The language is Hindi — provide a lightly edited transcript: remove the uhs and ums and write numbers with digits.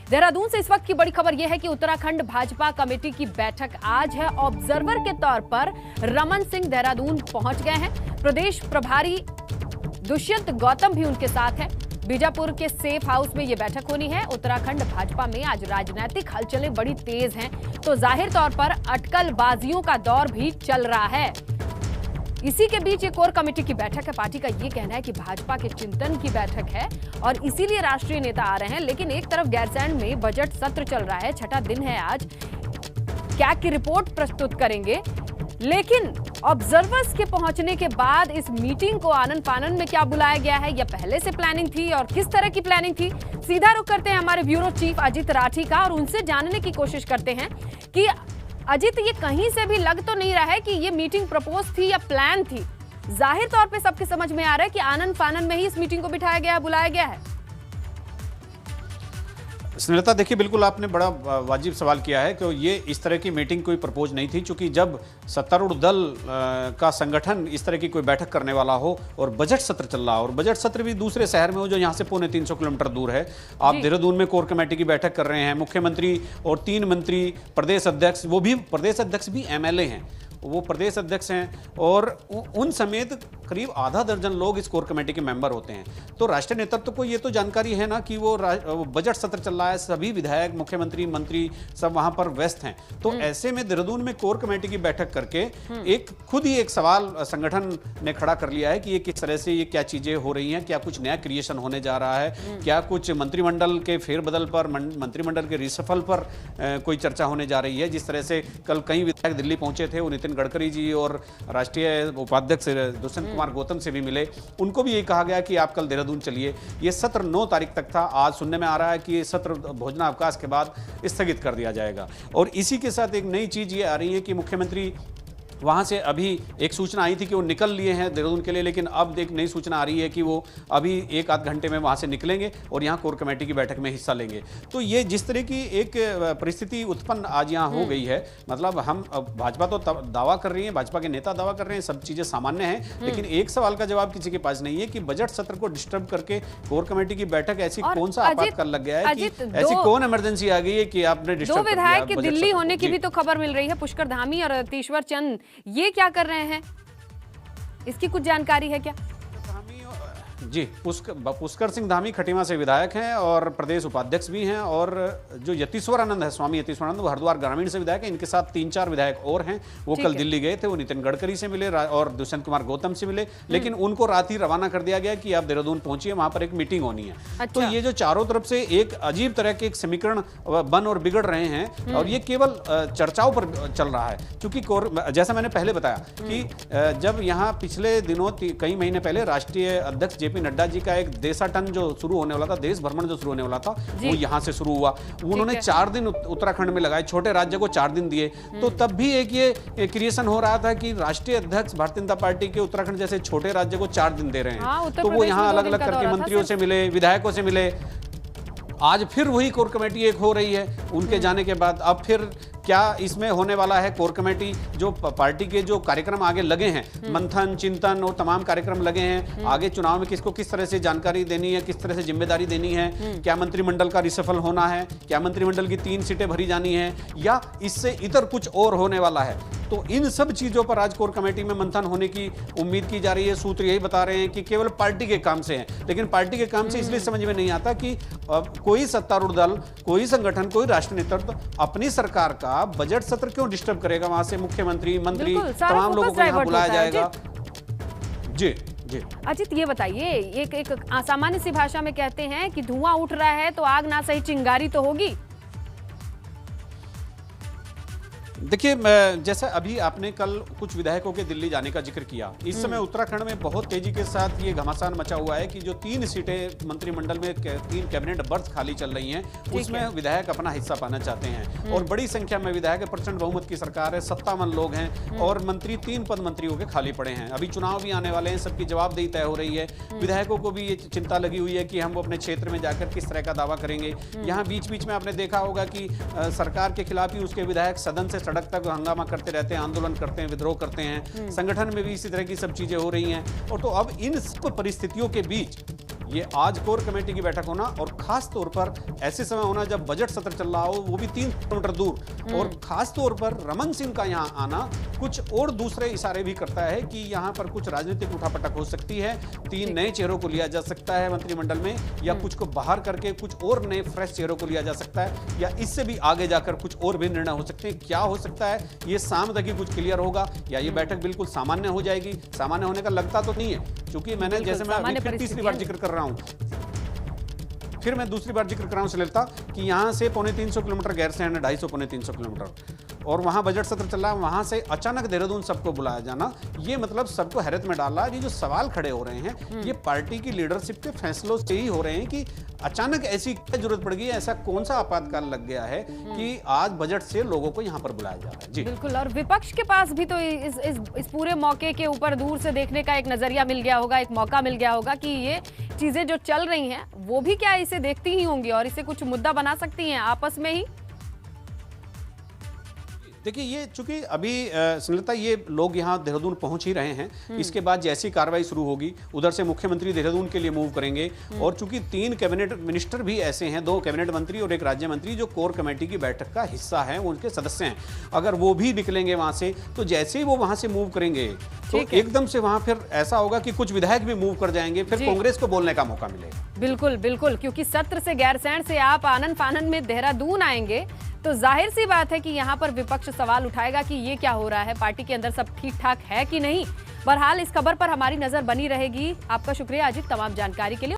देहरादून से इस वक्त की बड़ी खबर यह है कि उत्तराखंड भाजपा कमेटी की बैठक आज है। ऑब्जर्वर के तौर पर रमन सिंह देहरादून पहुंच गए हैं। प्रदेश प्रभारी दुष्यंत गौतम भी उनके साथ है। बीजापुर के सेफ हाउस में यह बैठक होनी है। उत्तराखंड भाजपा में आज राजनीतिक हलचलें बड़ी तेज हैं, तो जाहिर तौर पर अटकलबाजियों का दौर भी चल रहा है। इसी के बीच एक कोर कमेटी की बैठक है। पार्टी का यह कहना है कि भाजपा के चिंतन की बैठक है और इसीलिए राष्ट्रीय नेता आ रहे हैं। लेकिन एक तरफ गैरसैंण में बजट सत्र चल रहा है, छठा दिन है आज। क्या की रिपोर्ट प्रस्तुत करेंगे, लेकिन ऑब्जर्वर्स के पहुंचने के बाद इस मीटिंग को आनन फानन में क्या बुलाया गया है, या पहले से प्लानिंग थी और किस तरह की प्लानिंग थी? सीधा रुख करते हैं हमारे ब्यूरो चीफ अजित राठी का और उनसे जानने की कोशिश करते हैं कि अजित, ये कहीं से भी लग तो नहीं रहा है कि ये मीटिंग प्रपोज थी या प्लान थी। जाहिर तौर पे सबके समझ में आ रहा है कि आनन फानन में ही इस मीटिंग को बिठाया गया, बुलाया गया है। स्नेहलता, देखिए, बिल्कुल आपने बड़ा वाजिब सवाल किया है कि ये इस तरह की मीटिंग कोई प्रपोज नहीं थी, क्योंकि जब सत्तारूढ़ दल का संगठन इस तरह की कोई बैठक करने वाला हो और बजट सत्र चल रहा हो, और बजट सत्र भी दूसरे शहर में हो जो यहाँ से 350 किलोमीटर दूर है। आप देहरादून में कोर कमेटी की बैठक कर रहे हैं। मुख्यमंत्री और 3 मंत्री, प्रदेश अध्यक्ष, वो भी प्रदेश अध्यक्ष भी MLA हैं, वो प्रदेश अध्यक्ष हैं, और उन समेत करीब आधा दर्जन लोग इस कोर कमेटी के मेंबर होते हैं। तो राष्ट्रीय नेतृत्व को ये तो जानकारी है ना कि वो बजट सत्र चल रहा है, सभी विधायक, मुख्यमंत्री, मंत्री सब वहां पर व्यस्त हैं। तो ऐसे में देहरादून में कोर कमेटी की बैठक करके एक खुद ही एक सवाल संगठन ने खड़ा कर लिया है कि ये किस तरह से, ये क्या चीजें हो रही हैं, क्या कुछ नया क्रिएशन होने जा रहा है, क्या कुछ मंत्रिमंडल के फेरबदल पर, मंत्रिमंडल के रिसफल पर कोई चर्चा होने जा रही है। जिस तरह से कल कई विधायक दिल्ली पहुंचे थे, वो नितिन गडकरी जी और राष्ट्रीय उपाध्यक्ष दुष्यंत कुमार गौतम से भी मिले, उनको भी यही कहा गया कि आप कल देहरादून चलिए। ये सत्र 9 तारीख तक था। आज सुनने में आ रहा है कि ये सत्र भोजनावकाश के बाद स्थगित कर दिया जाएगा। और इसी के साथ एक नई चीज ये आ रही है कि मुख्यमंत्री वहाँ से अभी एक सूचना आई थी कि वो निकल लिए हैं देहरादून के लिए, लेकिन अब एक नई सूचना आ रही है कि वो अभी 1 आध घंटे में वहाँ से निकलेंगे और यहाँ कोर कमेटी की बैठक में हिस्सा लेंगे। तो ये जिस तरह की एक परिस्थिति उत्पन्न आज यहाँ हो गई है, मतलब हम भाजपा तो दावा कर रही है, भाजपा के नेता दावा कर रहे हैं, सब चीज़ें सामान्य हैं, लेकिन एक सवाल का जवाब किसी के पास नहीं है कि बजट सत्र को डिस्टर्ब करके कोर कमेटी की बैठक, ऐसी कौन सा आपातकाल लग गया है कि ऐसी कौन इमरजेंसी आ गई है कि आपने डिस्टर्ब? 2 विधायक के दिल्ली होने की भी तो खबर मिल रही है, पुष्कर धामी और तीश्वर चंद। ये क्या कर रहे हैं, इसकी कुछ जानकारी है क्या? जी, पुष्कर सिंह धामी खटीमा से विधायक हैं और प्रदेश उपाध्यक्ष भी हैं, और जो यतीश्वरानंद है, स्वामी यतीश्वरानंद, वो हरिद्वार ग्रामीण से विधायक हैं। इनके साथ 3-4 विधायक और हैं, वो कल दिल्ली गए थे। वो नितिन गडकरी से मिले और दुष्यंत कुमार गौतम से मिले, लेकिन उनको रात ही रवाना कर दिया गया कि आप देहरादून पहुंचिए, वहां पर एक मीटिंग होनी है। अच्छा। तो ये जो चारों तरफ से एक अजीब तरह के एक समीकरण बन और बिगड़ रहे हैं, और ये केवल चर्चाओं पर चल रहा है। क्योंकि जैसा मैंने पहले बताया कि जब यहाँ पिछले दिनों कई महीने पहले राष्ट्रीय अध्यक्ष JP नड्डा जी का एक देशाटन जो शुरू होने वाला था, देश भ्रमण जो शुरू होने वाला था, वो यहाँ से शुरू हुआ। उन्होंने 4 दिन उत्तराखंड में लगाए, छोटे राज्य को 4 दिन दिए। तो तब भी एक ये क्रिएशन हो रहा था कि राष्ट्रीय अध्यक्ष भारतीय जनता पार्टी के उत्तराखंड जैसे छोटे राज्य को 4 दिन दे रहे हैं। तो वो यहाँ अलग अलग करके मंत्रियों से मिले, विधायकों से मिले। आज फिर वही कोर कमेटी एक हो रही है उनके जाने के बाद। अब फिर क्या इसमें होने वाला है? कोर कमेटी जो पार्टी के जो कार्यक्रम आगे लगे हैं, मंथन, चिंतन और तमाम कार्यक्रम लगे हैं, आगे चुनाव में किसको किस तरह से जानकारी देनी है, किस तरह से जिम्मेदारी देनी है, क्या मंत्रिमंडल का रिसफल होना है, क्या मंत्रिमंडल की 3 सीटें भरी जानी है, या इससे इतर कुछ और होने वाला है। तो इन सब चीजों पर आज कोर कमेटी में मंथन होने की उम्मीद की जा रही है। सूत्र यही बता रहे हैं कि केवल पार्टी के काम से है, लेकिन पार्टी के काम से इसलिए समझ में नहीं आता कि कोई सत्तारूढ़ दल, कोई संगठन, कोई राष्ट्रीय नेतृत्व अपनी सरकार का बजट सत्र क्यों डिस्टर्ब करेगा? वहां से मुख्यमंत्री, मंत्री, तमाम लोगों को यहां बुलाया जाएगा। जी जी अजित, ये बताइए, एक सामान्य सी भाषा में कहते हैं कि धुआं उठ रहा है तो आग ना सही चिंगारी तो होगी। देखिए, जैसा अभी आपने कल कुछ विधायकों के दिल्ली जाने का जिक्र किया, इस समय उत्तराखंड में बहुत तेजी के साथ ये घमासान मचा हुआ है कि जो 3 सीटें मंत्रिमंडल में 3 कैबिनेट बर्थ खाली चल रही हैं, उसमें विधायक अपना हिस्सा पाना चाहते हैं। और बड़ी संख्या में विधायक, प्रचंड बहुमत की सरकार है, 57 लोग हैं, और मंत्री 3 पद मंत्रियों के खाली पड़े हैं। अभी चुनाव भी आने वाले हैं, सबकी जवाबदेही तय हो रही है। विधायकों को भी ये चिंता लगी हुई है कि हम अपने क्षेत्र में जाकर किस तरह का दावा करेंगे। यहाँ बीच बीच में आपने देखा होगा कि सरकार के खिलाफ ही उसके विधायक सदन से सड़क तक हंगामा करते रहते हैं, आंदोलन करते हैं, विद्रोह करते हैं। संगठन में भी इसी तरह की सब चीजें हो रही हैं। और तो अब इन सब परिस्थितियों के बीच ये आज कोर कमेटी की बैठक होना और खास तौर पर ऐसे समय होना जब बजट सत्र चल रहा हो, वो भी 3 किलोमीटर दूर, और खास तौर पर रमन सिंह का यहाँ आना कुछ और दूसरे इशारे भी करता है कि यहाँ पर कुछ राजनीतिक उठापटक हो सकती है। 3 नए चेहरों को लिया जा सकता है मंत्रिमंडल में, या कुछ को बाहर करके कुछ और नए फ्रेश चेहरों को लिया जा सकता है, या इससे भी आगे जाकर कुछ और भी निर्णय हो सकते हैं। क्या हो सकता है ये शाम तक ही कुछ क्लियर होगा, या ये बैठक बिल्कुल सामान्य हो जाएगी। सामान्य होने का लगता तो नहीं है, क्योंकि मैंने जैसे मैं अभी फिर तीसरी बार जिक्र कर रहा हूं, फिर मैं दूसरी बार जिक्र कर रहा हूं सुलेखा, कि यहां से 350 किलोमीटर गैरसैंण है, 250 पौने 300 किलोमीटर, और वहां बजट सत्र चल रहा है, वहां से अचानक देहरादून सबको बुलाया जाना, ये मतलब सबको हैरत में डाल रहा है। ये जो सवाल खड़े हो रहे हैं ये पार्टी की लीडरशिप के फैसलों से ही हो रहे हैं कि अचानक ऐसी क्या जरूरत पड़ गई है, ऐसा कौन सा आपातकाल लग गया है कि आज बजट से लोगों को यहां पर बुलाया जा रहा है। जी बिल्कुल, और विपक्ष के पास भी तो इस पूरे मौके के ऊपर दूर से देखने का एक नजरिया मिल गया होगा, एक मौका मिल गया होगा कि ये चीजें जो चल रही हैं वो भी क्या इसे देखती ही होंगी और इसे कुछ मुद्दा बना सकती हैं आपस में ही। देखिए, ये चूंकि अभी सुनीता ये लोग यहाँ देहरादून पहुंच ही रहे हैं, इसके बाद जैसी कार्रवाई शुरू होगी उधर से मुख्यमंत्री देहरादून के लिए मूव करेंगे, और चूंकि 3 कैबिनेट मिनिस्टर भी ऐसे हैं, 2 कैबिनेट मंत्री और 1 राज्य मंत्री जो कोर कमेटी की बैठक का हिस्सा है, उनके सदस्य हैं, अगर वो भी निकलेंगे वहां से, तो जैसे ही वो वहां से मूव करेंगे तो एकदम से वहां फिर ऐसा होगा कि कुछ विधायक भी मूव कर जाएंगे, फिर कांग्रेस को बोलने का मौका मिलेगा। बिल्कुल बिल्कुल, क्योंकि सत्र से गैरसैंण से आप आनन फानन में देहरादून आएंगे तो जाहिर सी बात है कि यहाँ पर विपक्ष सवाल उठाएगा कि ये क्या हो रहा है, पार्टी के अंदर सब ठीक ठाक है कि नहीं। बहरहाल इस खबर पर हमारी नजर बनी रहेगी। आपका शुक्रिया अजीत तमाम जानकारी के लिए।